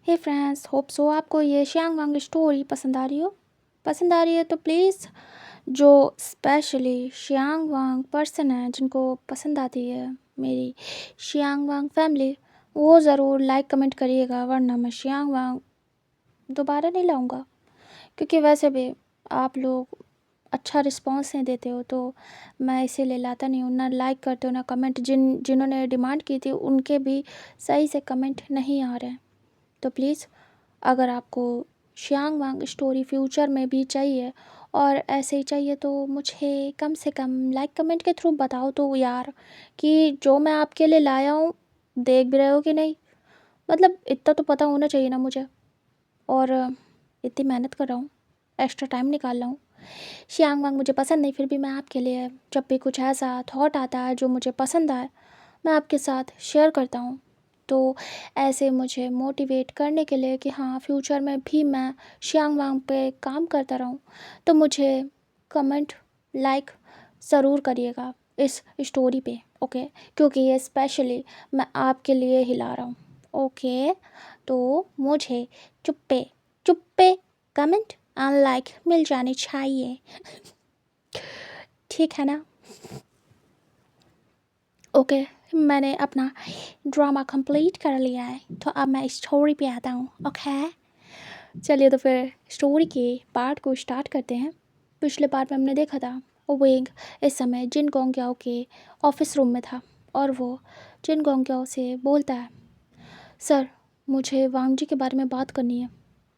हे friends, hope so आपको ये Xiang वांग story पसंद आ रही है तो प्लीज़ जो स्पेशली शियांग वांग पर्सन है जिनको पसंद आती है मेरी शियांग वांग फैमिली, वो ज़रूर लाइक कमेंट करिएगा, वरना मैं शियांग वांग दोबारा नहीं लाऊंगा। क्योंकि वैसे भी आप लोग अच्छा रिस्पांस नहीं देते हो तो मैं इसीलिए लाता नहीं हूँ, ना लाइक करते हो ना कमेंट। जिन्होंने डिमांड की थी उनके भी सही से कमेंट नहीं आ रहे हैं। तो प्लीज़ अगर आपको शियांग वांग स्टोरी फ्यूचर में भी चाहिए और ऐसे ही चाहिए तो मुझे कम से कम लाइक कमेंट के थ्रू बताओ तो यार, कि जो मैं आपके लिए लाया हूँ देख भी रहे हो कि नहीं। मतलब इतना तो पता होना चाहिए ना मुझे। और इतनी मेहनत कर रहा हूँ, एक्स्ट्रा टाइम निकाल रहा हूँ। शियांग वांग मुझे पसंद नहीं, फिर भी मैं आपके लिए जब भी कुछ ऐसा थॉट आता है जो मुझे पसंद आए मैं आपके साथ शेयर करता हूँ। तो ऐसे मुझे मोटिवेट करने के लिए कि हाँ फ्यूचर में भी मैं शियांग वांग पे काम करता रहूँ, तो मुझे कमेंट लाइक ज़रूर करिएगा इस स्टोरी पे, ओके। क्योंकि ये स्पेशली मैं आपके लिए ही ला रहा हूँ, ओके। तो मुझे चुप्पे चुप्पे कमेंट और लाइक मिल जाने चाहिए, ठीक है ना। ओके, मैंने अपना ड्रामा कंप्लीट कर लिया है, तो अब मैं स्टोरी पे आता हूँ, ओके। चलिए तो फिर स्टोरी के पार्ट को स्टार्ट करते हैं। पिछले पार्ट में हमने देखा था विंग इस समय जिन गोंगयाओ के ऑफिस रूम में था और वो जिन गोंगयाओ से बोलता है, सर मुझे वांग जी के बारे में बात करनी है।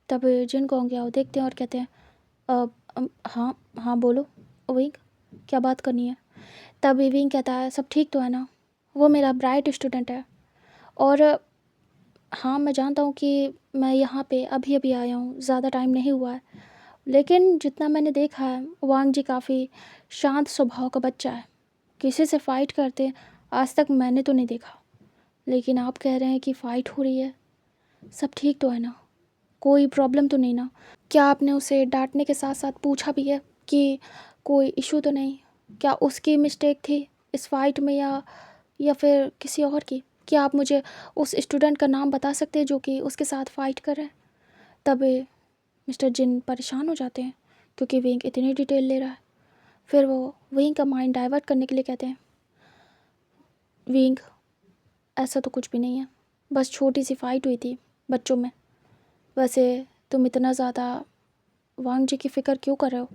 तब जिन गोंगयाओ देखते हैं और कहते हैं, हाँ हाँ बोलो विंग, क्या बात करनी है। तब विंग कहता है, सब ठीक तो है ना, वो मेरा ब्राइट स्टूडेंट है। और हाँ मैं जानता हूँ कि मैं यहाँ पे अभी अभी आया हूँ, ज़्यादा टाइम नहीं हुआ है, लेकिन जितना मैंने देखा है वांग जी काफ़ी शांत स्वभाव का बच्चा है। किसी से फ़ाइट करते आज तक मैंने तो नहीं देखा, लेकिन आप कह रहे हैं कि फ़ाइट हो रही है। सब ठीक तो है ना, कोई प्रॉब्लम तो नहीं ना। क्या आपने उसे डांटने के साथ साथ पूछा भी है कि कोई इशू तो नहीं, क्या उसकी मिस्टेक थी इस फाइट में या फिर किसी और की। क्या आप मुझे उस स्टूडेंट का नाम बता सकते हैं जो कि उसके साथ फ़ाइट कर रहे हैं। तब मिस्टर जिन परेशान हो जाते हैं क्योंकि विंग इतनी डिटेल ले रहा है। फिर वो विंग का माइंड डाइवर्ट करने के लिए कहते हैं, विंग ऐसा तो कुछ भी नहीं है, बस छोटी सी फ़ाइट हुई थी बच्चों में। वैसे तुम इतना ज़्यादा वांग जी की फ़िक्र क्यों कर रहे हो।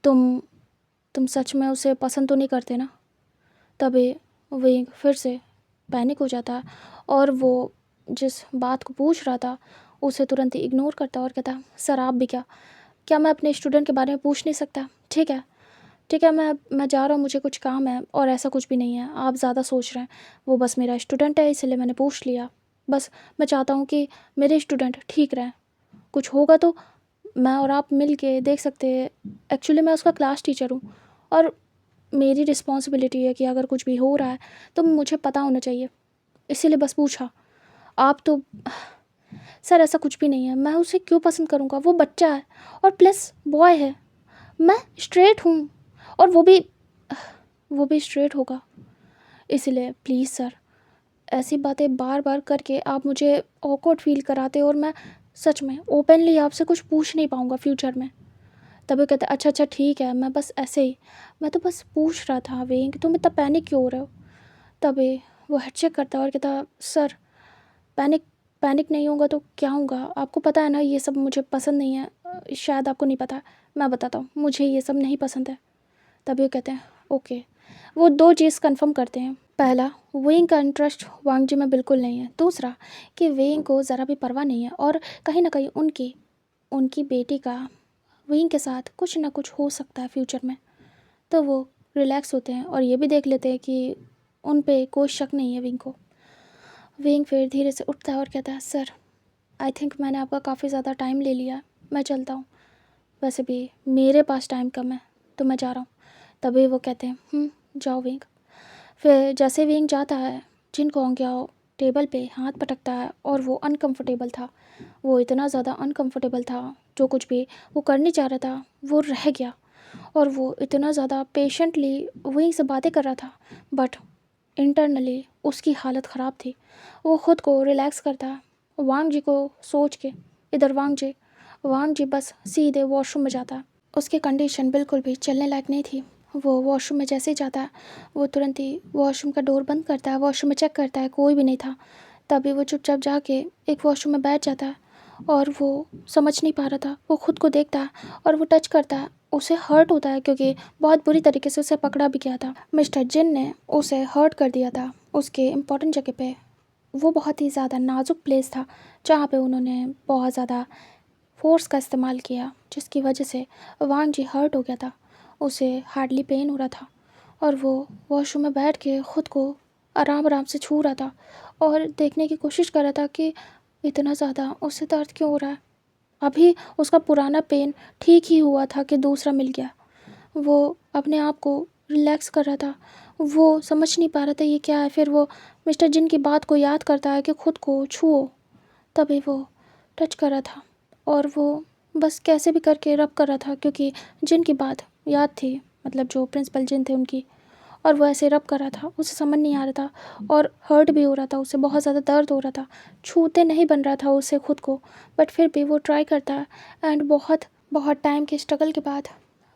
तुम सच में उसे पसंद तो नहीं करते ना। तभी विंग फिर से पैनिक हो जाता और वो जिस बात को पूछ रहा था उसे तुरंत ही इग्नोर करता और कहता, सर आप भी क्या मैं अपने स्टूडेंट के बारे में पूछ नहीं सकता। ठीक है ठीक है, मैं जा रहा हूँ, मुझे कुछ काम है। और ऐसा कुछ भी नहीं है, आप ज़्यादा सोच रहे हैं। वो बस मेरा स्टूडेंट है इसलिए मैंने पूछ लिया। बस मैं चाहता हूँ कि मेरे स्टूडेंट ठीक रहें, कुछ होगा तो मैं और आप मिल के देख सकते हैं। एक्चुअली मैं उसका क्लास टीचर हूँ और मेरी रिस्पॉन्सिबिलिटी है कि अगर कुछ भी हो रहा है तो मुझे पता होना चाहिए, इसीलिए बस पूछा। आप तो सर ऐसा कुछ भी नहीं है, मैं उसे क्यों पसंद करूँगा, वो बच्चा है और प्लस बॉय है। मैं स्ट्रेट हूँ और वो भी स्ट्रेट होगा। इसलिए प्लीज़ सर, ऐसी बातें बार बार करके आप मुझे ऑकवर्ड फील कराते और मैं सच में ओपनली आपसे कुछ पूछ नहीं पाऊँगा फ्यूचर में। तभी कहते, अच्छा अच्छा ठीक है, मैं बस ऐसे ही, मैं तो बस पूछ रहा था वेंग, तुम इतना पैनिक क्यों हो रहे हो। तभी वो हेड चेक करता और कहता, सर पैनिक पैनिक नहीं होगा तो क्या होगा, आपको पता है ना ये सब मुझे पसंद नहीं है। शायद आपको नहीं पता, मैं बताता हूँ, मुझे ये सब नहीं पसंद है। तभी वो कहते हैं ओके। वो दो चीज़ कंफर्म करते हैं, पहला वेंग का इंटरेस्ट वांग जी में बिल्कुल नहीं है, दूसरा कि वेंग को ज़रा भी परवाह नहीं है और कहीं ना कहीं उनकी उनकी बेटी का विंग के साथ कुछ ना कुछ हो सकता है फ्यूचर में। तो वो रिलैक्स होते हैं और ये भी देख लेते हैं कि उन पे कोई शक नहीं है विंग को। विंग फिर धीरे से उठता है और कहता है, सर आई थिंक मैंने आपका काफ़ी ज़्यादा टाइम ले लिया, मैं चलता हूँ। वैसे भी मेरे पास टाइम कम है तो मैं जा रहा हूँ। तभी वो कहते हैं, जाओ विंग। फिर जैसे विंग जाता है जिन गोंगयाओ टेबल पे हाथ पटकता है और वो अनकंफर्टेबल था, वो इतना ज़्यादा अनकंफर्टेबल था, जो कुछ भी वो करने चाह रहा था वो रह गया। और वो इतना ज़्यादा पेशेंटली वहीं से बातें कर रहा था, बट इंटरनली उसकी हालत ख़राब थी। वो ख़ुद को रिलैक्स करता वांग जी को सोच के इधर वांग जी बस सीधे वॉशरूम में जाता है। उसकी कंडीशन बिल्कुल भी चलने लायक नहीं थी। वो वॉशरूम में जैसे ही जाता है वो तुरंत ही वॉशरूम का डोर बंद करता है, वॉशरूम में चेक करता है, कोई भी नहीं था। तभी वो चुपचाप जाके एक वॉशरूम में बैठ जाता है और वो समझ नहीं पा रहा था। वो खुद को देखता है और वो टच करता है, उसे हर्ट होता है क्योंकि बहुत बुरी तरीके से उसे पकड़ा भी गया था। मिस्टर जिन ने उसे हर्ट कर दिया था उसके इम्पोर्टेंट जगह पे। वो बहुत ही ज़्यादा नाजुक प्लेस था जहाँ पे उन्होंने बहुत ज़्यादा फोर्स का इस्तेमाल किया, जिसकी वजह से वांग जी हर्ट हो गया था। उसे हार्डली पेन हो रहा था और वो वॉशरूम में बैठ के ख़ुद को आराम आराम से छू रहा था और देखने की कोशिश कर रहा था कि इतना ज़्यादा उसे दर्द क्यों हो रहा है। अभी उसका पुराना पेन ठीक ही हुआ था कि दूसरा मिल गया। वो अपने आप को रिलैक्स कर रहा था, वो समझ नहीं पा रहा था ये क्या है। फिर वो मिस्टर जिन की बात को याद करता है कि खुद को छुओ, तभी वो टच कर रहा था और वो बस कैसे भी करके रब कर रहा था क्योंकि जिन की बात याद थी, मतलब जो प्रिंसिपल जिन थे उनकी, और वो ऐसे रब कर रहा था। उसे समझ नहीं आ रहा था और हर्ट भी हो रहा था, उसे बहुत ज़्यादा दर्द हो रहा था। छूते नहीं बन रहा था उसे खुद को, बट फिर भी वो ट्राई करता है। एंड बहुत बहुत टाइम के स्ट्रगल के बाद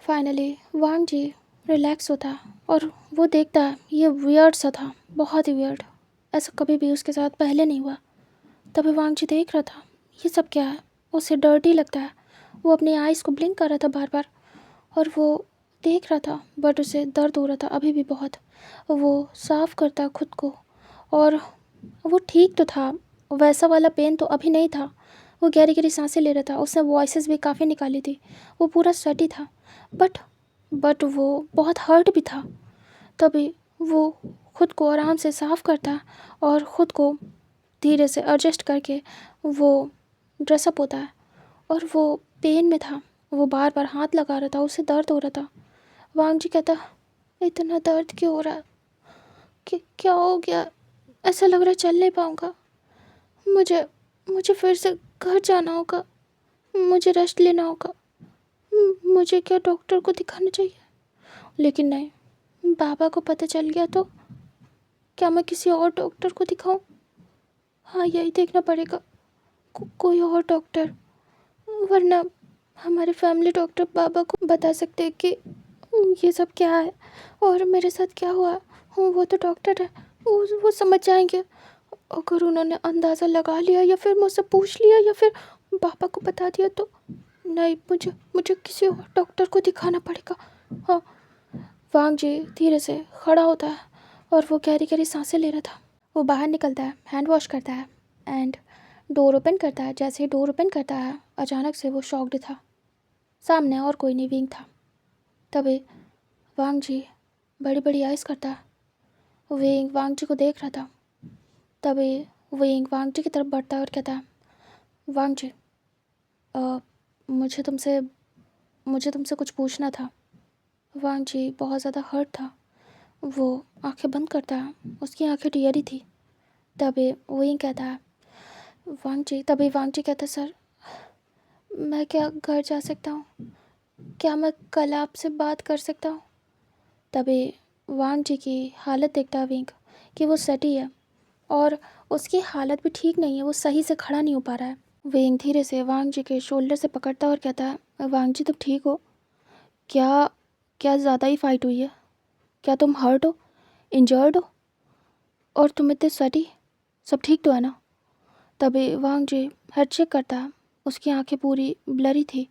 फाइनली वांग जी रिलैक्स होता है और वो देखता है ये वियर्ड सा था, बहुत ही वियर्ड। ऐसा कभी भी उसके साथ पहले नहीं हुआ। तभी वांग जी देख रहा था ये सब क्या है। उसे डर्टी लगता है। वो अपनी आइज़ को ब्लिंक कर रहा था बार बार और वो देख रहा था, बट उसे दर्द हो रहा था अभी भी बहुत। वो साफ़ करता खुद को और वो ठीक तो था, वैसा वाला पेन तो अभी नहीं था। वो गहरी गहरी सांसें ले रहा था, उसने वॉइसेस भी काफ़ी निकाली थी, वो पूरा स्वेटी था, बट वो बहुत हर्ट भी था। तभी वो खुद को आराम से साफ़ करता और ख़ुद को धीरे से एडजस्ट करके वो ड्रेसअप होता है और वो पेन में था। वो बार बार हाथ लगा रहा था, उसे दर्द हो रहा था। वांग जी कहता इतना दर्द क्यों हो रहा है, कि क्या हो गया, ऐसा लग रहा है चल नहीं पाऊँगा। मुझे मुझे फिर से घर जाना होगा, मुझे रेस्ट लेना होगा। मुझे क्या डॉक्टर को दिखाना चाहिए? लेकिन नहीं, बाबा को पता चल गया तो क्या मैं किसी और डॉक्टर को दिखाऊं? हाँ, यही देखना पड़ेगा, कोई और डॉक्टर, वरना हमारे फैमिली डॉक्टर बाबा को बता सकते हैं कि ये सब क्या है और मेरे साथ क्या हुआ। वो तो डॉक्टर है, वो समझ जाएंगे। अगर उन्होंने अंदाज़ा लगा लिया या फिर मुझसे पूछ लिया या फिर पापा को बता दिया तो नहीं, मुझे किसी और डॉक्टर को दिखाना पड़ेगा। हाँ। वांग जी धीरे से खड़ा होता है और वो गहरी गहरी सांसें ले रहा था। वो बाहर निकलता है, हैंड वॉश करता है एंड डोर ओपन करता है। जैसे ही डोर ओपन करता है अचानक से वो शॉक्ड था। सामने और कोई नहीं, विंग था। तभी वांग जी बड़ी बड़ी आइज़ करता है। विंग वांग जी को देख रहा था। तभी विंग वांग जी की तरफ बढ़ता है और कहता है वांग जी, मुझे तुमसे कुछ पूछना था। वांग जी बहुत ज़्यादा हर्ट था। वो आंखें बंद करता है, उसकी आंखें टियरी थी। तभी विंग कहता है तभी वांग जी कहता है सर, मैं क्या घर जा सकता हूँ? क्या मैं कल आपसे बात कर सकता हूँ? तभी वांग जी की हालत देखता है विंग कि वो सटी है और उसकी हालत भी ठीक नहीं है, वो सही से खड़ा नहीं हो पा रहा है। विंग धीरे से वांग जी के शोल्डर से पकड़ता है और कहता है वांग जी, तुम ठीक हो क्या? क्या ज़्यादा ही फाइट हुई है? क्या तुम हर्ट हो, इंजर्ड हो, और तुम इतने सटी? सब ठीक तो है ना? तभी वांग जी हेड चेक करता है, उसकी आंखें पूरी ब्लरी थी।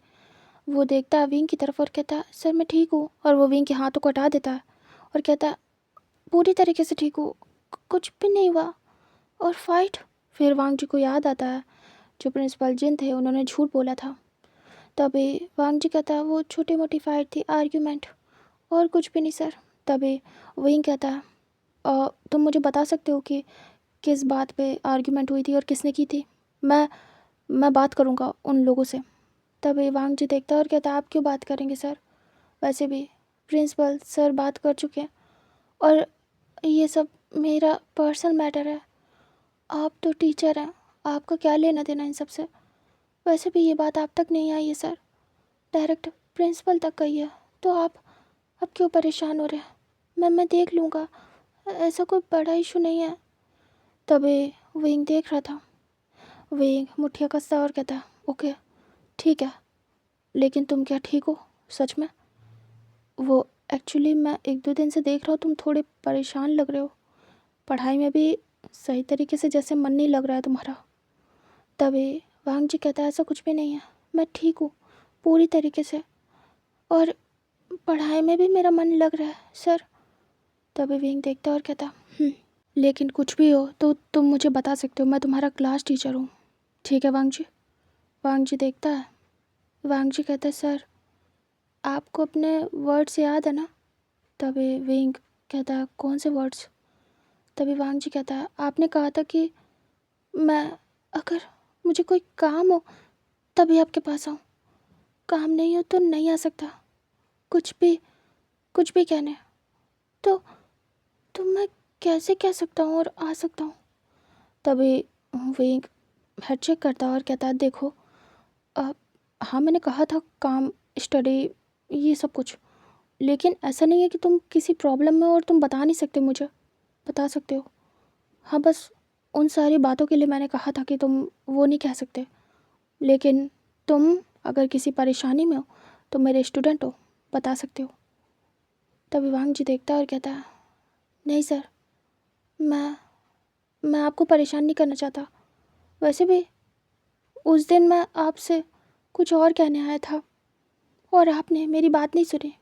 वो देखता है विंग की तरफ और कहता है सर मैं ठीक हूँ, और वो विंग के हाथों को हटा देता है और कहता है पूरी तरीके से ठीक हूँ, कुछ भी नहीं हुआ। और फाइट? फिर वांग जी को याद आता है जो प्रिंसिपल जिन थे उन्होंने झूठ बोला था। तभी वांग जी कहता है वो छोटी मोटी फाइट थी, आर्ग्यूमेंट, और कुछ भी नहीं सर। तभी विंग कहता है तुम मुझे बता सकते हो कि किस बात पे आर्ग्यूमेंट हुई थी और किसने की थी? मैं बात करूँगा उन लोगों से। तभी वांग जी देखता है और कहता है आप क्यों बात करेंगे सर? वैसे भी प्रिंसिपल सर बात कर चुके हैं और ये सब मेरा पर्सनल मैटर है। आप तो टीचर हैं, आपका क्या लेना देना इन सब से? वैसे भी ये बात आप तक नहीं आई है सर, डायरेक्ट प्रिंसिपल तक गई है, तो आप क्यों परेशान हो रहे हैं? मैं देख लूँगा, ऐसा कोई बड़ा इशू नहीं है। तभी विंग देख रहा था। विंग मुठ्ठियाँ कसता है और कहता है ओके ठीक है, लेकिन तुम क्या ठीक हो सच में? वो एक्चुअली मैं 1-2 दिन से देख रहा हूँ तुम थोड़े परेशान लग रहे हो, पढ़ाई में भी सही तरीके से जैसे मन नहीं लग रहा है तुम्हारा। तभी वांग जी कहता है ऐसा कुछ भी नहीं है, मैं ठीक हूँ पूरी तरीके से, और पढ़ाई में भी मेरा मन लग रहा है सर। तभी विंग देखता है और कहता लेकिन कुछ भी हो तो तुम मुझे बता सकते हो, मैं तुम्हारा क्लास टीचर हूँ, ठीक है वांग जी? वांग जी देखता है, वांग जी कहता है सर आपको अपने वर्ड्स याद है ना? तभी विंग कहता है कौन से वर्ड्स? तभी वांग जी कहता है आपने कहा था कि मैं अगर मुझे कोई काम हो तभी आपके पास आऊँ, काम नहीं हो तो नहीं आ सकता, कुछ भी कहने, तो तो मैं कैसे कह सकता हूँ और आ सकता हूँ? तभी विंग हेड चेक करता है और कहता है देखो हाँ मैंने कहा था काम, स्टडी, ये सब कुछ, लेकिन ऐसा नहीं है कि तुम किसी प्रॉब्लम में हो और तुम बता नहीं सकते मुझे, बता सकते हो। हाँ बस उन सारी बातों के लिए मैंने कहा था कि तुम वो नहीं कह सकते, लेकिन तुम अगर किसी परेशानी में हो तो मेरे स्टूडेंट हो, बता सकते हो। तभी वांग जी देखता है और कहता है नहीं सर, मैं मैं आपको परेशान नहीं करना चाहता, वैसे भी उस दिन मैं आपसे कुछ और कहने आया था और आपने मेरी बात नहीं सुनी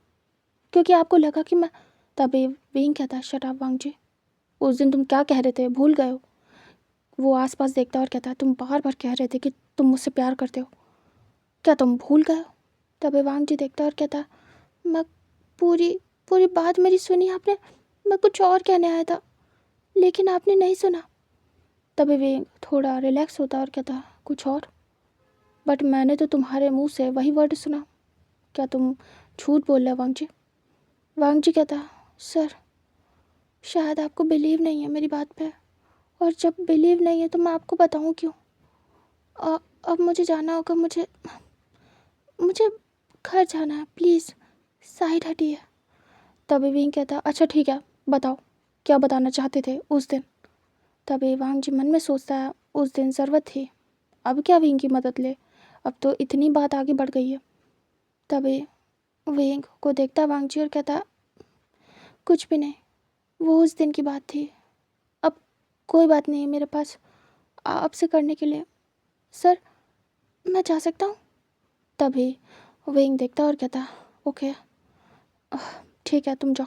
क्योंकि आपको लगा कि मैं। तभी विंग कहता है शट अप वांग जी, उस दिन तुम क्या कह रहे थे भूल गए हो? वो आसपास देखता है और कहता है तुम बार बार कह रहे थे कि तुम मुझसे प्यार करते हो, क्या तुम भूल गए हो? तभी वांग जी देखता है और कहता है मैं पूरी पूरी बात मेरी सुनी आपने, मैं कुछ और कहने आया था लेकिन आपने नहीं सुना। तभी विंग थोड़ा रिलैक्स होता है और कहता है कुछ और? बट मैंने तो तुम्हारे मुंह से वही वर्ड सुना, क्या तुम झूठ बोल रहे हो वांग जी? वांग जी कहता सर शायद आपको बिलीव नहीं है मेरी बात पे, और जब बिलीव नहीं है तो मैं आपको बताऊं क्यों। अब मुझे जाना होगा, मुझे मुझे घर जाना है, प्लीज़ साइड हटिए। तभी विंग कहता अच्छा ठीक है बताओ क्या बताना चाहते थे उस दिन। तभी वांग जी मन में सोचता है उस दिन ज़रूरत थी, अब क्या विंग की मदद ले, अब तो इतनी बात आगे बढ़ गई है। तभी विंग को देखता वांग जी और कहता कुछ भी नहीं, वो उस दिन की बात थी, अब कोई बात नहीं है मेरे पास आपसे करने के लिए, सर मैं जा सकता हूँ? तभी विंग देखता और कहता ओके ठीक है तुम जाओ।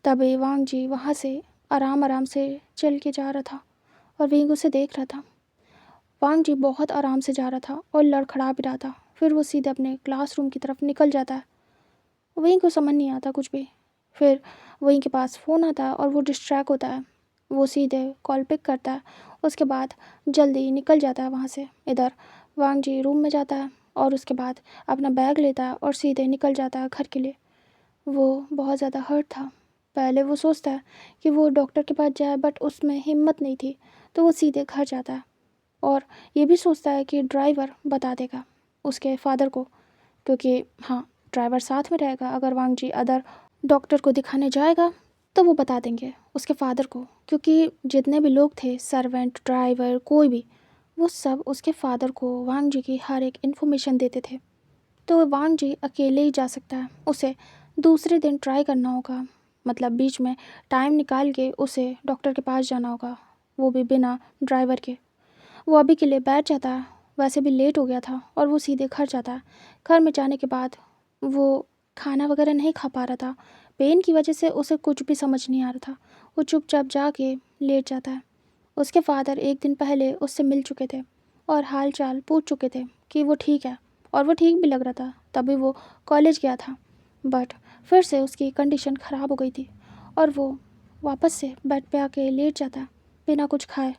तभी वांग जी वहाँ से आराम आराम से चल के जा रहा था और विंग उसे देख रहा था। वांग जी बहुत आराम से जा रहा था और लड़खड़ा भी रहा था, फिर वो सीधे अपने क्लासरूम की तरफ निकल जाता है। विंग को समझ नहीं आता कुछ भी। फिर विंग के पास फ़ोन आता है और वो डिस्ट्रैक्ट होता है, वो सीधे कॉल पिक करता है, उसके बाद जल्दी निकल जाता है वहाँ से। इधर वांग जी रूम में जाता है और उसके बाद अपना बैग लेता है और सीधे निकल जाता है घर के लिए। वो बहुत ज़्यादा हर्ट था। पहले वो सोचता है कि वो डॉक्टर के पास जाए, बट उसमें हिम्मत नहीं थी, तो वो सीधे घर जाता है और ये भी सोचता है कि ड्राइवर बता देगा उसके फादर को, क्योंकि हाँ ड्राइवर साथ में रहेगा, अगर वांग जी अदर डॉक्टर को दिखाने जाएगा तो वो बता देंगे उसके फादर को, क्योंकि जितने भी लोग थे सर्वेंट ड्राइवर कोई भी, वो सब उसके फादर को वांग जी की हर एक इन्फॉर्मेशन देते थे। तो वांग जी अकेले ही जा सकता है, उसे दूसरे दिन ट्राई करना होगा, मतलब बीच में टाइम निकाल के उसे डॉक्टर के पास जाना होगा, वो भी बिना ड्राइवर के। वो अभी के लिए बैठ जाता है, वैसे भी लेट हो गया था, और वो सीधे घर जाता है। घर में जाने के बाद वो खाना वगैरह नहीं खा पा रहा था, पेन की वजह से उसे कुछ भी समझ नहीं आ रहा था। वो चुपचाप जाके लेट जाता है। उसके फादर एक दिन पहले उससे मिल चुके थे और हाल चाल पूछ चुके थे कि वो ठीक है, और वो ठीक भी लग रहा था, तभी वो कॉलेज गया था। बट फिर से उसकी कंडीशन ख़राब हो गई थी और वो वापस से बेड पे आके लेट जाता है बिना कुछ खाए,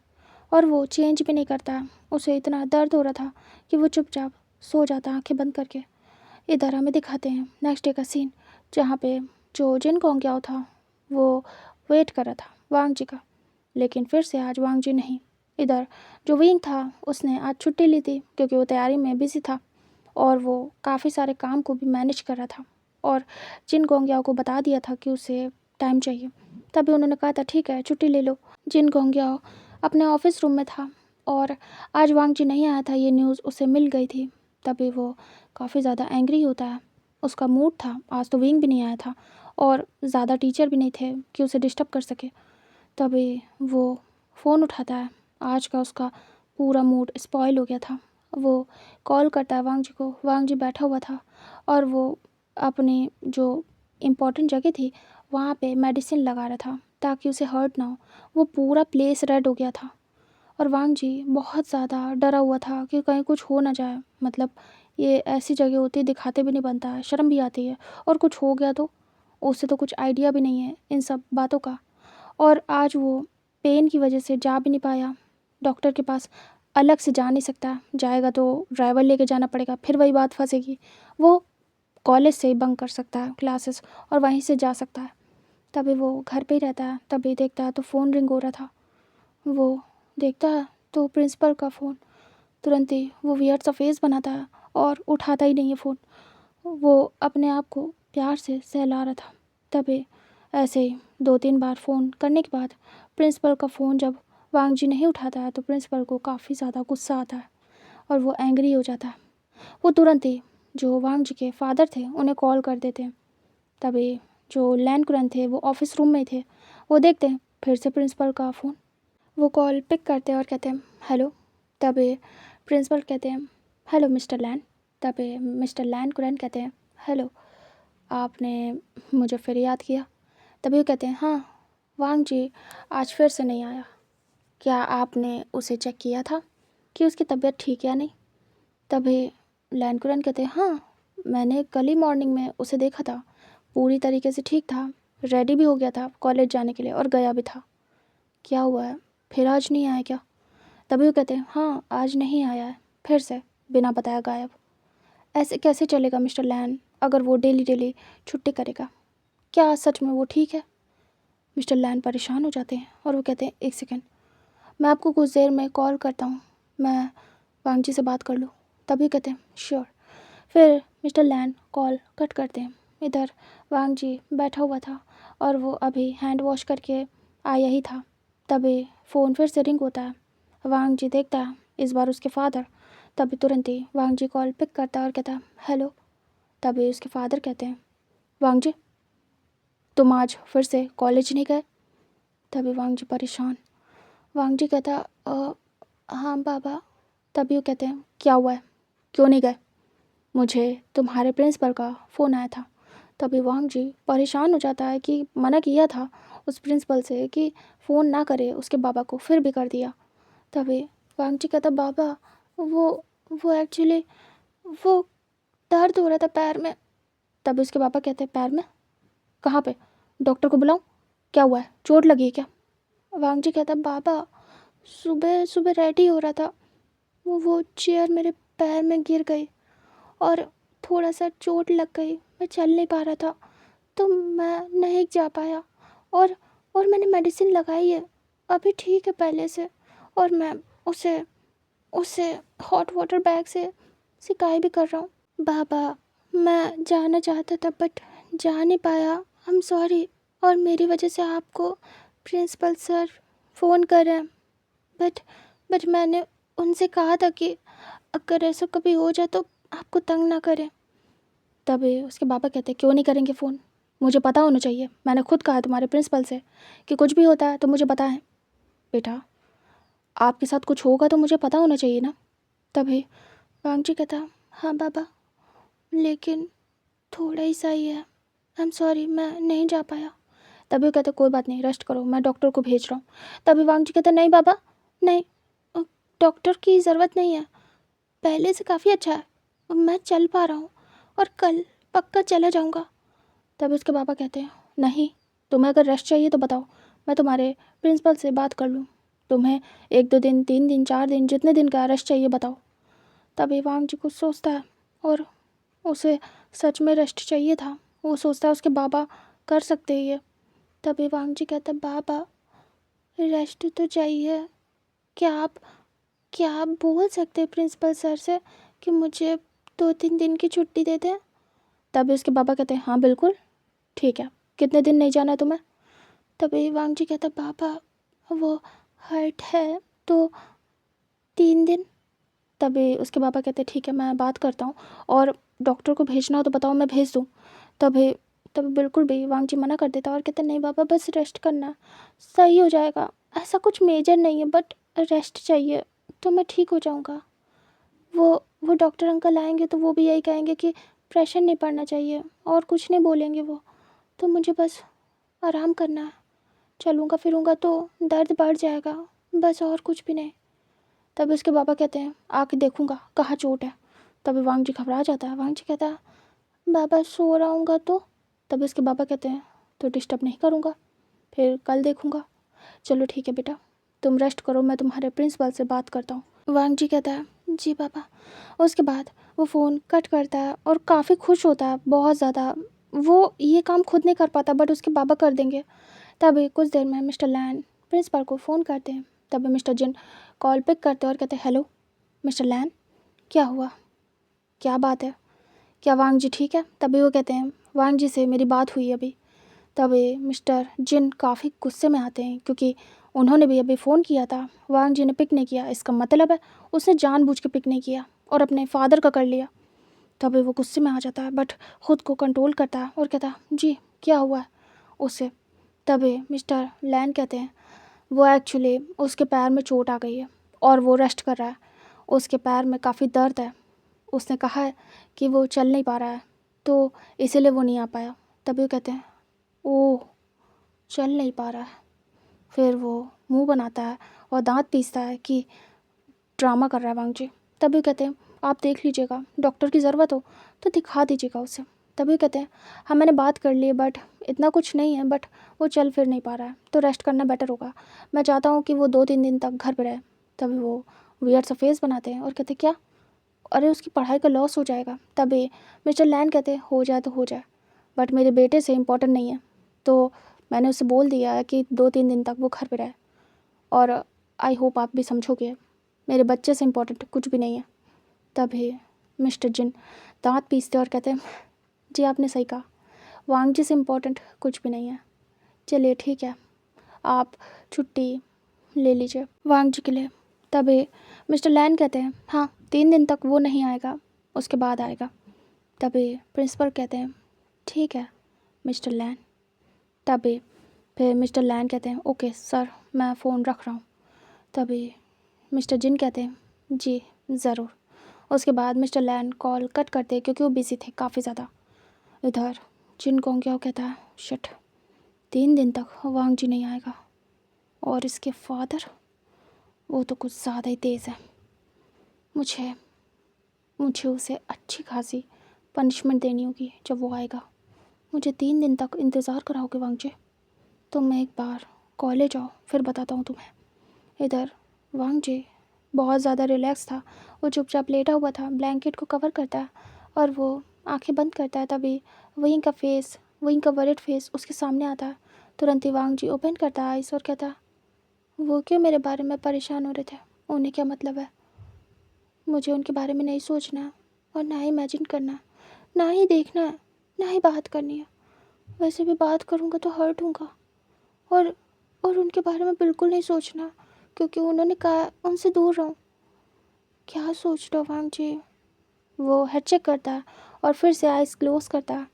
और वो चेंज भी नहीं करता। उसे इतना दर्द हो रहा था कि वो चुपचाप सो जाता आंखें बंद करके। इधर हमें दिखाते हैं नेक्स्ट डे का सीन, जहाँ पे जो जिन कोंग्याओ था वो वेट कर रहा था वांग जी का, लेकिन फिर से आज वांग जी नहीं। इधर जो विंग था उसने आज छुट्टी ली थी क्योंकि वो तैयारी में बिजी था और वो काफ़ी सारे काम को भी मैनेज कर रहा था, और जिन गोंगियाओं को बता दिया था कि उसे टाइम चाहिए, तभी उन्होंने कहा था ठीक है छुट्टी ले लो। जिन गोंगियाओ अपने ऑफिस रूम में था और आज वांग जी नहीं आया था, ये न्यूज़ उसे मिल गई थी। तभी वो काफ़ी ज़्यादा एंग्री होता है। उसका मूड था, आज तो विंग भी नहीं आया था और ज़्यादा टीचर भी नहीं थे कि उसे डिस्टर्ब कर सके। तभी वो फ़ोन उठाता है। आज का उसका पूरा मूड स्पॉइल हो गया था। वो कॉल करता है वांग जी को। वांग जी बैठा हुआ था और वो अपनी जो इम्पोर्टेंट जगह थी वहाँ पे मेडिसिन लगा रहा था ताकि उसे हर्ट ना हो। वो पूरा प्लेस रेड हो गया था और वांग जी बहुत ज़्यादा डरा हुआ था कि कहीं कुछ हो ना जाए। मतलब ये ऐसी जगह होती है, दिखाते भी नहीं बनता है, शर्म भी आती है, और कुछ हो गया तो उसे तो कुछ आइडिया भी नहीं है इन सब बातों का। और आज वो पेन की वजह से जा भी नहीं पाया डॉक्टर के पास। अलग से जा नहीं सकता, जाएगा तो ड्राइवर लेके जाना पड़ेगा, फिर वही बात फंसेगी। वो कॉलेज से ही बंक कर सकता है क्लासेस और वहीं से जा सकता है। तभी वो घर पे ही रहता है। तभी देखता है तो फ़ोन रिंग हो रहा था। वो देखता है तो प्रिंसिपल का फ़ोन। तुरंत ही वो वियर्ड सा फेस बनाता है और उठाता ही नहीं है फ़ोन। वो अपने आप को प्यार से सहला रहा था। तभी ऐसे ही 2-3 बार फ़ोन करने के बाद प्रिंसिपल का फ़ोन जब वांग जी नहीं उठाता है तो प्रिंसिपल को काफ़ी ज़्यादा गुस्सा आता है और वो एंग्री हो जाता है। वो तुरंत ही जो वांग जी के फादर थे उन्हें कॉल कर देते हैं। तभी जो लैन कुरन थे वो ऑफिस रूम में थे। वो देखते हैं फिर से प्रिंसिपल का फ़ोन। वो कॉल पिक करते हैं और कहते हैं हेलो। तभी प्रिंसिपल कहते हैं हेलो मिस्टर लैन। तभी मिस्टर लैन कुरन कहते हैं हेलो, आपने मुझे फिर याद किया। तभी वो कहते हैं हाँ, वांग जी आज फिर से नहीं आया। क्या आपने उसे चेक किया था कि उसकी तबीयत ठीक है या नहीं? तभी लैन कुरन कहते हैं हाँ, मैंने कल ही मॉर्निंग में उसे देखा था, पूरी तरीके से ठीक था, रेडी भी हो गया था कॉलेज जाने के लिए और गया भी था। क्या हुआ है, फिर आज नहीं आया क्या? तभी वो कहते हैं हाँ, आज नहीं आया है, फिर से बिना बताया गायब। ऐसे कैसे चलेगा मिस्टर लैन, अगर वो डेली डेली छुट्टी करेगा? क्या सच में वो ठीक है? मिस्टर लैन परेशान हो जाते हैं और वो कहते हैं एक सेकेंड, मैं आपको कुछ देर में कॉल करता हूँ, मैं वांग जी से बात कर लूँ। तभी कहते हैं श्योर। फिर मिस्टर लैन कॉल कट करते हैं। इधर वांग जी बैठा हुआ था और वो अभी हैंड वॉश करके आया ही था। तभी फ़ोन फिर से रिंग होता है। वांग जी देखता है, इस बार उसके फादर। तभी तुरंत ही वांग जी कॉल पिक करता है और कहता है हेलो। तभी उसके फादर कहते हैं वांग जी, तुम आज फिर से कॉलेज नहीं गए? तभी वांग जी परेशान। वांग जी कहता हाँ पापा। तभी वो कहते हैं क्या हुआ है, क्यों नहीं गए? मुझे तुम्हारे प्रिंसिपल का फ़ोन आया था। तभी वांग जी परेशान हो जाता है कि मना किया था उस प्रिंसिपल से कि फ़ोन ना करे उसके बाबा को, फिर भी कर दिया। तभी वांग जी कहता बाबा, वो एक्चुअली वो दर्द हो रहा था पैर में। तभी उसके पापा कहते हैं पैर में, कहाँ पे? डॉक्टर को बुलाऊं? क्या हुआ है, चोट लगी है क्या? वांग जी कहता बाबा, सुबह सुबह रेडी हो रहा था, वो चेयर मेरे पैर में गिर गई और थोड़ा सा चोट लग गई, मैं चल नहीं पा रहा था तो मैं नहीं जा पाया। और और मैंने मेडिसिन लगाई है, अभी ठीक है पहले से। और मैं उसे उसे हॉट वाटर बैग से सिकाई भी कर रहा हूँ। बाबा, मैं जाना चाहता था बट जा नहीं पाया, आई एम सॉरी। और मेरी वजह से आपको प्रिंसिपल सर फ़ोन कर रहे हैं, बट मैंने उनसे कहा था कि अगर ऐसा कभी हो जाए तो आपको तंग ना करें। तभी उसके पापा कहते क्यों नहीं करेंगे फ़ोन, मुझे पता होना चाहिए, मैंने खुद कहा तुम्हारे प्रिंसिपल से कि कुछ भी होता है तो मुझे बताएं। बेटा, आपके साथ कुछ होगा तो मुझे पता होना चाहिए ना। तभी वांग जी कहता हाँ बाबा, लेकिन थोड़ा ही सही है, आई एम सॉरी, मैं नहीं जा पाया। तभी वो कहते कोई बात नहीं, रेस्ट करो, मैं डॉक्टर को भेज रहा हूँ। तभी वांग जी कहते नहीं बाबा, नहीं, डॉक्टर की ज़रूरत नहीं है, पहले से काफ़ी अच्छा है, मैं चल पा रहा हूँ और कल पक्का चला जाऊँगा। तभी उसके पापा कहते हैं नहीं, तुम्हें अगर रेस्ट चाहिए तो बताओ, मैं तुम्हारे प्रिंसिपल से बात कर लूँ, तुम्हें 1-2 दिन, 3 दिन, 4 दिन, जितने दिन का रेस्ट चाहिए बताओ। तभी वांग जी कुछ सोचता है और उसे सच में रेस्ट चाहिए था। वो सोचता है उसके बाबा कर सकते हैं ये। तभी वांग जी कहता बाबा, रेस्ट तो चाहिए, क्या आप क्या आप बोल सकते हैं प्रिंसिपल सर से कि मुझे 2-3 दिन की छुट्टी दे दें? तभी उसके बाबा कहते हैं हाँ बिल्कुल ठीक है, कितने दिन नहीं जाना है तुम्हें? तभी वांग जी कहता बाबा, वो हर्ट है तो 3 दिन। तभी उसके पापा कहते ठीक है मैं बात करता हूँ, और डॉक्टर को भेजना हो तो बताओ मैं भेज दूँ। तभी तभी बिल्कुल भी वांग जी मना कर देता और कहते नहीं पापा बस रेस्ट करना, सही हो जाएगा, ऐसा कुछ मेजर नहीं है बट रेस्ट चाहिए तो मैं ठीक हो जाऊँगा। वो वो डॉक्टर अंकल आएंगे तो वो भी यही कहेंगे कि प्रेशर नहीं पड़ना चाहिए, और कुछ नहीं बोलेंगे वो, तो मुझे बस आराम करना है, चलूँगा फिरूँगा तो दर्द बढ़ जाएगा, बस और कुछ भी नहीं। तब उसके पापा कहते हैं आके देखूँगा कहाँ चोट है। तभी वांग जी घबरा जाता है। वांग जी कहता है बाबा सो रहा हूँगा तो। तब उसके पापा कहते हैं तो डिस्टर्ब नहीं करूँगा, फिर कल देखूँगा। चलो ठीक है बेटा, तुम रेस्ट करो, मैं तुम्हारे प्रिंसिपल से बात करता हूँ। वांग जी कहता है जी पापा। उसके बाद वो फ़ोन कट करता है और काफ़ी खुश होता है बहुत ज़्यादा। वो ये काम खुद नहीं कर पाता बट उसके पापा कर देंगे। तभी कुछ देर में मिस्टर लैन प्रिंसिपल को फ़ोन करते हैं। तभी मिस्टर जिन कॉल पिक करते हैं और कहते हैं हेलो मिस्टर लैन, क्या हुआ, क्या बात है, क्या वांग जी ठीक है? तभी वो कहते हैं वांग जी से मेरी बात हुई अभी। तभी मिस्टर जिन काफ़ी गुस्से में आते हैं क्योंकि उन्होंने भी अभी फ़ोन किया था, वांग जी ने पिक नहीं किया, इसका मतलब है उसने जानबूझ के पिक नहीं किया और अपने फादर का कर लिया। तभी वो गुस्से में आ जाता है बट खुद को कंट्रोल करता है और कहता है जी क्या हुआ है उससे। तभी मिस्टर लैन कहते हैं वो एक्चुअली उसके पैर में चोट आ गई है और वो रेस्ट कर रहा है, उसके पैर में काफ़ी दर्द है, उसने कहा है कि वो चल नहीं पा रहा है तो इसीलिए वो नहीं आ पाया। तभी वो कहते हैं ओह चल नहीं पा रहा है। फिर वो मुंह बनाता है और दांत पीसता है कि ड्रामा कर रहा है वांग जी। तभी कहते हैं आप देख लीजिएगा, डॉक्टर की ज़रूरत हो तो दिखा दीजिएगा उसे। तभी कहते हैं हाँ मैंने बात कर ली बट इतना कुछ नहीं है, बट वो चल फिर नहीं पा रहा है तो रेस्ट करना बेटर होगा, मैं चाहता हूँ कि वो 2-3 दिन तक घर पर रहे। तभी वो वियर्ड सा फेस बनाते हैं और कहते क्या, अरे उसकी पढ़ाई का लॉस हो जाएगा। तभी मिस्टर लैन कहते हैं हो जाए तो हो जाए बट मेरे बेटे से इम्पोर्टेंट नहीं है, तो मैंने उसे बोल दिया है कि 2-3 दिन तक वो घर पे रहे, और आई होप आप भी समझोगे, मेरे बच्चे से इम्पोर्टेंट कुछ भी नहीं है। तभी मिस्टर जिन दांत पीसते और कहते हैं जी आपने सही कहा, वांग जी से इम्पोर्टेंट कुछ भी नहीं है, चलिए ठीक है आप छुट्टी ले लीजिए वांग जी के लिए। तभी मिस्टर लैन कहते हैं हाँ 3 दिन तक वो नहीं आएगा, उसके बाद आएगा। तभी प्रिंसिपल कहते हैं ठीक है मिस्टर लैन। तभी फिर मिस्टर लैन कहते हैं ओके सर मैं फ़ोन रख रहा हूँ। तभी मिस्टर जिन कहते हैं जी ज़रूर। उसके बाद मिस्टर लैन कॉल कट करते हैं क्योंकि वो बिज़ी थे काफ़ी ज़्यादा। इधर जिन को क्या कहता है शिट 3 दिन तक वांग जी नहीं आएगा, और इसके फादर वो तो कुछ ज़्यादा ही तेज़ है, मुझे मुझे उसे अच्छी खासी पनिशमेंट देनी होगी जब वो आएगा। मुझे 3 दिन तक इंतज़ार कराओगे वांग जी? तुम एक बार कॉलेज आओ फिर बताता हूँ तुम्हें। इधर वांग जी बहुत ज़्यादा रिलैक्स था, वो चुपचाप लेटा हुआ था, ब्लैंकेट को कवर करता है और वो आंखें बंद करता है। तभी वहीं का वरिड फेस उसके सामने आता है। तुरंत ही वांग जी ओपन करता है आइस और कहता है वो क्यों मेरे बारे में परेशान हो रहे थे, उन्हें क्या मतलब है, मुझे उनके बारे में नहीं सोचना है और ना ही इमेजिन करना है, ना ही देखना है, ना ही बात करनी है। वैसे भी बात करूँगा तो हर्ट होऊंगा, और उनके बारे में बिल्कुल नहीं सोचना क्योंकि उन्होंने कहा उनसे दूर रहूं। क्या सोच रहे हो वांग जी? वो हेड चेक करता है और फिर से आइज क्लोज करता है।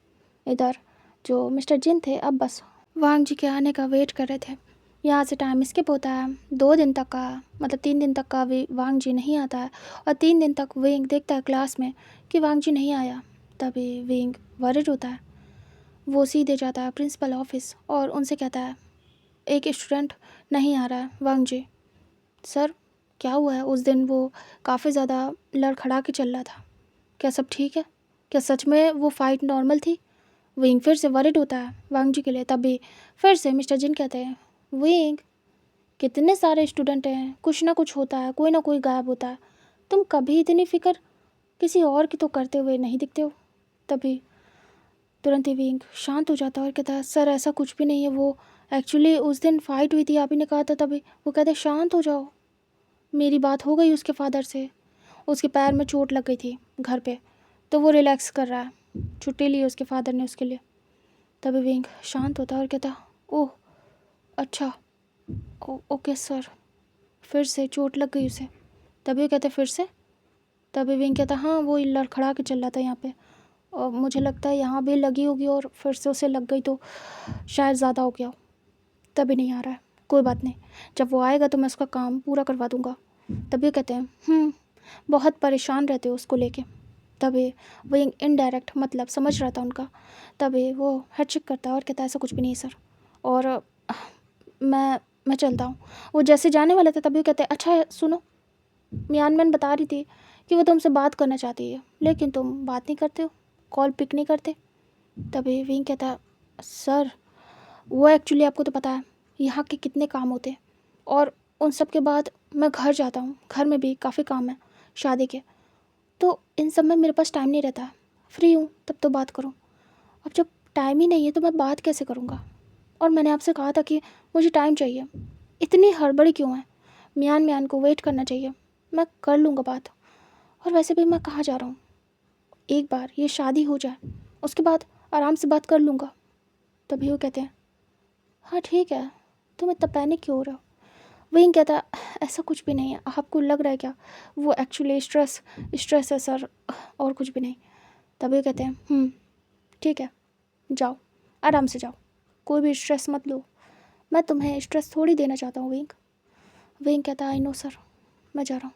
इधर जो मिस्टर जिन थे अब बस वांग जी के आने का वेट कर रहे थे। यहाँ से टाइम स्किप होता है 2 दिन तक का, मतलब 3 दिन तक का भी वांग जी नहीं आता है, और 3 दिन तक विंग देखता है क्लास में कि वांग जी नहीं आया। तभी विंग वरिड होता है, वो सीधे जाता है प्रिंसिपल ऑफिस और उनसे कहता है एक स्टूडेंट नहीं आ रहा है वांग जी। सर क्या हुआ है, उस दिन वो काफ़ी ज़्यादा लड़खड़ा के चल रहा था, क्या सब ठीक है, क्या सच में वो फ़ाइट नॉर्मल थी? विंग फिर से वरिड होता है वांग जी के लिए। तभी फिर से मिस्टर जिन कहते हैं विंग कितने सारे स्टूडेंट हैं, कुछ ना कुछ होता है, कोई ना कोई गायब होता है, तुम कभी इतनी फिक्र किसी और की तो करते हुए नहीं दिखते हो। तभी तुरंत ही विंग शांत हो जाता है और कहता है सर ऐसा कुछ भी नहीं है, वो एक्चुअली उस दिन फाइट हुई थी, आप ही ने कहा था। तभी वो कहते शांत हो जाओ, मेरी बात हो गई उसके फादर से, उसके पैर में चोट लग गई थी घर पे, तो वो रिलैक्स कर रहा है, छुट्टी ली उसके फादर ने उसके लिए। तभी विंग शांत होता है और कहता ओह अच्छा ओके सर, फिर से चोट लग गई उसे, तभी वो कहते फिर से। तभी विंग कहता हाँ वो लड़खड़ा के चल रहा था यहाँ पे, और मुझे लगता है यहाँ भी लगी होगी और फिर से उसे लग गई तो शायद ज़्यादा हो गया हो, तभी नहीं आ रहा है। कोई बात नहीं, जब वो आएगा तो मैं उसका काम पूरा करवा दूँगा। तभी वो कहते हैं बहुत परेशान रहते हो उसको लेके। तभी वो इनडायरेक्ट मतलब समझ रहा था उनका। तभी वो हेड चेक करता है और कहता है ऐसा कुछ भी नहीं सर, और मैं चलता हूँ। वो जैसे जाने वाला था तभी वो कहते हैं अच्छा है सुनो, मियान मैन बता रही थी कि वो तुमसे बात करना चाहती है, लेकिन तुम बात नहीं करते हो, कॉल पिक नहीं करते। तभी विंग कहता है सर वो एक्चुअली आपको तो पता है यहाँ के कितने काम होते हैं, और उन सब के बाद मैं घर जाता हूँ, घर में भी काफ़ी काम है शादी के, तो इन सब में मेरे पास टाइम नहीं रहता है। फ्री हूँ तब तो बात करूँ, अब जब टाइम ही नहीं है तो मैं बात कैसे करूँगा। और मैंने आपसे कहा था कि मुझे टाइम चाहिए, इतनी हड़बड़ी क्यों है। मियान को वेट करना चाहिए, मैं कर लूँगा बात। और वैसे भी मैं कहाँ जा रहा हूँ, एक बार ये शादी हो जाए उसके बाद आराम से बात कर लूँगा। तभी वो कहते हैं हाँ ठीक है, तुम इतना पैनिक क्यों हो रहे हो। वहीं कहता है ऐसा कुछ भी नहीं है, आपको लग रहा है क्या, वो एक्चुअली स्ट्रेस है सर, और कुछ भी नहीं। तभी वो कहते हैं ठीक है, जाओ आराम से जाओ, कोई भी स्ट्रेस मत लो, मैं तुम्हें स्ट्रेस थोड़ी देना चाहता हूँ। विंग कहता है आई नो सर, मैं जा रहा हूँ।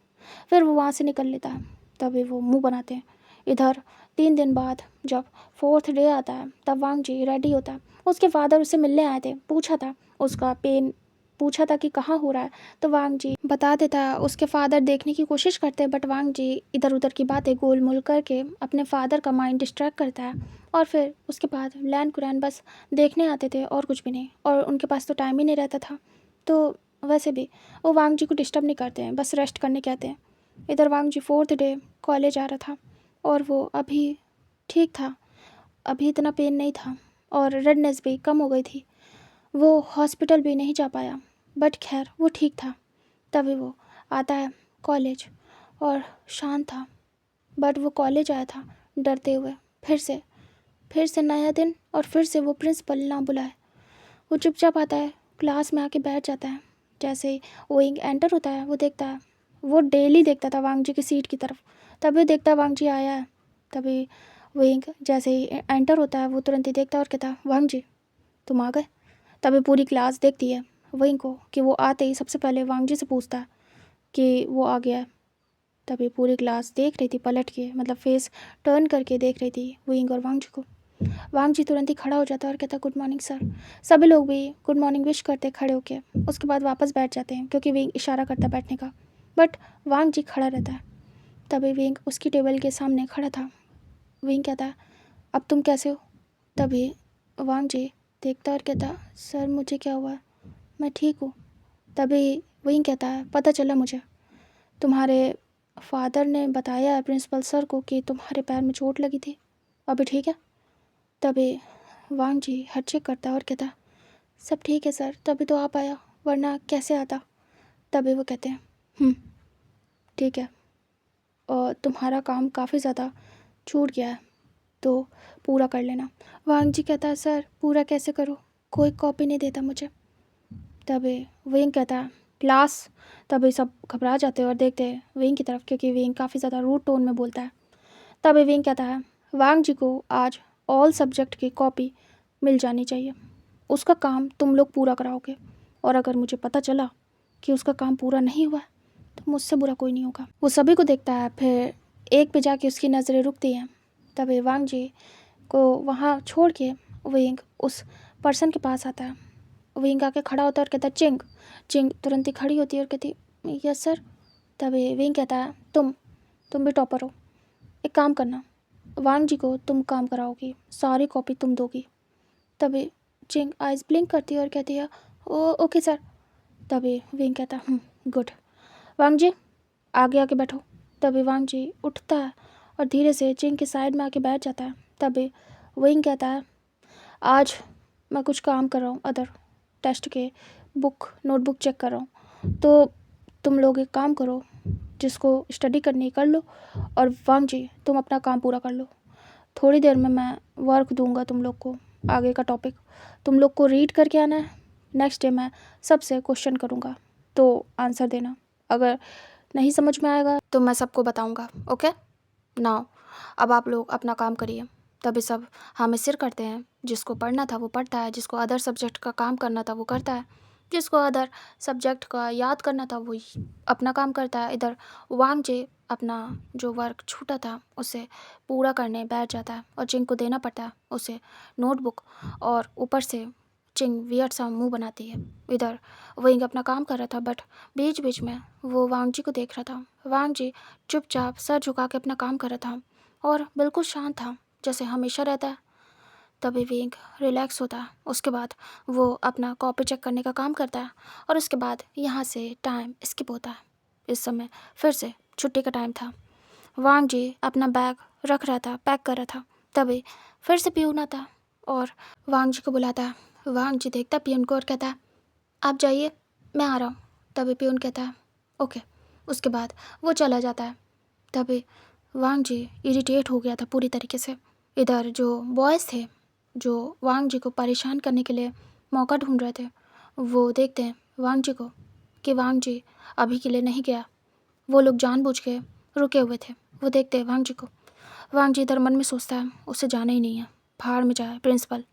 फिर वो वहाँ से निकल लेता है। तभी वो मुंह बनाते हैं। इधर 3 दिन बाद जब 4th डे आता है तब वांग जी रेडी होता है। उसके फादर उससे मिलने आए थे, पूछा था उसका पेन, पूछा था कि कहाँ हो रहा है, तो वांग जी बता देता है। उसके फादर देखने की कोशिश करते हैं, बट वांग जी इधर उधर की बातें गोल मोल करके अपने फादर का माइंड डिस्ट्रैक्ट करता है। और फिर उसके बाद लैन कुरैन बस देखने आते थे और कुछ भी नहीं, और उनके पास तो टाइम ही नहीं रहता था। तो वैसे भी वो वांग जी को डिस्टर्ब नहीं करते हैं, बस रेस्ट करने कहते हैं। इधर वांग जी 4th डे कॉलेज आ रहा था और वो अभी ठीक था, अभी इतना पेन नहीं था और रेडनेस भी कम हो गई थी। वो हॉस्पिटल भी नहीं जा पाया, बट खैर वो ठीक था। तभी वो आता है कॉलेज और शांत था, बट वो कॉलेज आया था डरते हुए। फिर से नया दिन और फिर से वो प्रिंसिपल ना बुलाए। वो चुपचाप आता है, क्लास में आके बैठ जाता है। जैसे ही वो एंटर होता है वो देखता है, वो डेली देखता था वांग जी की सीट की तरफ। तभी देखता है वांग जी आया है। तभी विंग जैसे ही एंटर होता है वो तुरंत ही देखता है और कहता है वांग जी तुम आ गए। तभी पूरी क्लास देखती है विंग को कि वो आते ही सबसे पहले वांग जी से पूछता है कि वो आ गया है। तभी पूरी क्लास देख रही थी पलट के, मतलब फेस टर्न करके देख रही थी विंग और वांग जी को। वांग जी तुरंत ही खड़ा हो जाता है और कहता है गुड मॉर्निंग सर। सभी लोग भी गुड मॉर्निंग विश करते खड़े होके, उसके बाद वापस बैठ जाते हैं क्योंकि विंग इशारा करता है बैठने का, बट वांग जी खड़ा रहता है। तभी विंग उसकी टेबल के सामने खड़ा था। विंग कहता है अब तुम कैसे हो। तभी वांग जी देखता और कहता सर मुझे क्या हुआ, मैं ठीक हूँ। तभी विंग कहता है पता चला मुझे, तुम्हारे फादर ने बताया है प्रिंसिपल सर को कि तुम्हारे पैर में चोट लगी थी, अभी ठीक है। तभी वांग जी हेड चेक करता और कहता सब ठीक है सर, तभी तो आप आया, वरना कैसे आता। तभी वो कहते हैं ठीक है, और तुम्हारा काम काफ़ी ज़्यादा छूट गया है तो पूरा कर लेना। वांग जी कहता है सर पूरा कैसे करूँ, कोई कॉपी नहीं देता मुझे। तभी विंग कहता है क्लास। तभी सब घबरा जाते हैं और देखते हैं विंग की तरफ, क्योंकि विंग काफ़ी ज़्यादा रूड टोन में बोलता है। तभी विंग कहता है वांग जी को आज ऑल सब्जेक्ट की कॉपी मिल जानी चाहिए, उसका काम तुम लोग पूरा कराओगे, और अगर मुझे पता चला कि उसका काम पूरा नहीं हुआ तो मुझसे बुरा कोई नहीं होगा। वो सभी को देखता है, फिर एक पे जाके उसकी नज़रें रुकती हैं। तभी वांग जी को वहाँ छोड़ के विंग उस पर्सन के पास आता है। विंग आके खड़ा होता है और कहता है चिंग। चिंग तुरंत ही खड़ी होती है और कहती यस सर। तभी विंग कहता है तुम भी टॉपर हो, एक काम करना, वांग जी को तुम काम कराओगी, सारी कॉपी तुम दोगी। तभी चिंग आइज ब्लिंक करती है और कहती है ओ ओके सर। तभी विंग कहता है गुड, वांग जी आगे आके बैठो। तभी वांग जी उठता है और धीरे से चिंग के साइड में आके बैठ जाता है। तभी विंग कहता है आज मैं कुछ काम कर रहा हूँ, अदर टेस्ट के नोटबुक चेक कर रहा हूँ, तो तुम लोग एक काम करो, जिसको स्टडी करनी कर लो, और वांग जी तुम अपना काम पूरा कर लो। थोड़ी देर में मैं वर्क दूंगा तुम लोग को, आगे का टॉपिक तुम लोग को रीड करके आना है। नेक्स्ट डे मैं सबसे क्वेश्चन करूँगा तो आंसर देना, अगर नहीं समझ में आएगा तो मैं सबको बताऊंगा। ओके नाउ अब आप लोग अपना काम करिए। तभी सब हमें सिर करते हैं, जिसको पढ़ना था वो पढ़ता है, जिसको अदर सब्जेक्ट का काम करना था वो करता है, जिसको अदर सब्जेक्ट का याद करना था वो अपना काम करता है। इधर वांग जे अपना जो वर्क छूटा था उसे पूरा करने बैठ जाता है और चिंग को देना पड़ता है उसे नोटबुक, और ऊपर से चिंग वियर्ड सा मुंह बनाती है। इधर विंग अपना काम कर रहा था, बट बीच बीच में वो वांग जी को देख रहा था। वांग जी चुपचाप सर झुका के अपना काम कर रहा था और बिल्कुल शांत था, जैसे हमेशा रहता है। तभी विंग रिलैक्स होता है। उसके बाद वो अपना कॉपी चेक करने का काम करता है और उसके बाद यहाँ से टाइम स्किप होता है। इस समय फिर से छुट्टी का टाइम था। वांग जी अपना बैग रख रहा था, पैक कर रहा था। तभी फिर से पियून आता और वांग जी को बुलाता है। वांग जी देखता पियून को और कहता है, आप जाइए, मैं आ रहा हूँ। तभी पियून कहता है ओके। उसके बाद वो चला जाता है। तभी वांग जी इरिटेट हो गया था पूरी तरीके से। इधर जो बॉयज़ थे जो वांग जी को परेशान करने के लिए मौका ढूंढ रहे थे, वो देखते हैं वांग जी को कि वांग जी अभी के लिए नहीं गया। वो लोग जानबूझ के रुके हुए थे। वो देखते हैं वांग जी को। वांग जी इधर मन में सोचता है उसे जाना ही नहीं है, बाहर में जाए प्रिंसिपल,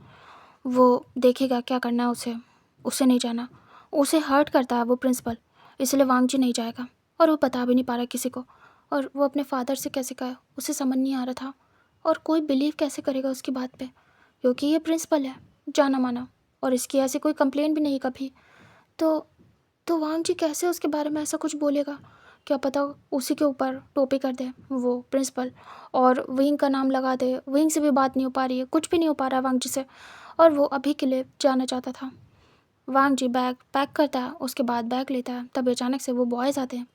वो देखेगा क्या करना है उसे, उसे नहीं जाना, उसे हर्ट करता है वो प्रिंसिपल, इसलिए वांग जी नहीं जाएगा। और वो बता भी नहीं पा रहा किसी को, और वो अपने फादर से कैसे कहे उसे समझ नहीं आ रहा था, और कोई बिलीव कैसे करेगा उसकी बात पे, क्योंकि ये प्रिंसिपल है जाना माना और इसकी ऐसी कोई कंप्लेन भी नहीं कभी। तो वांग जी कैसे उसके बारे में ऐसा कुछ बोलेगा, क्या पता उसी के ऊपर टोपी कर दे वो प्रिंसिपल और विंग का नाम लगा दे। विंग से भी बात नहीं हो पा रही है, कुछ भी नहीं हो पा रहा है वांग जी से, और वो अभी के लिए जाना चाहता था। वांग जी बैग पैक करता है, उसके बाद बैग लेता है। तभी अचानक से वो बॉयज़ आते हैं।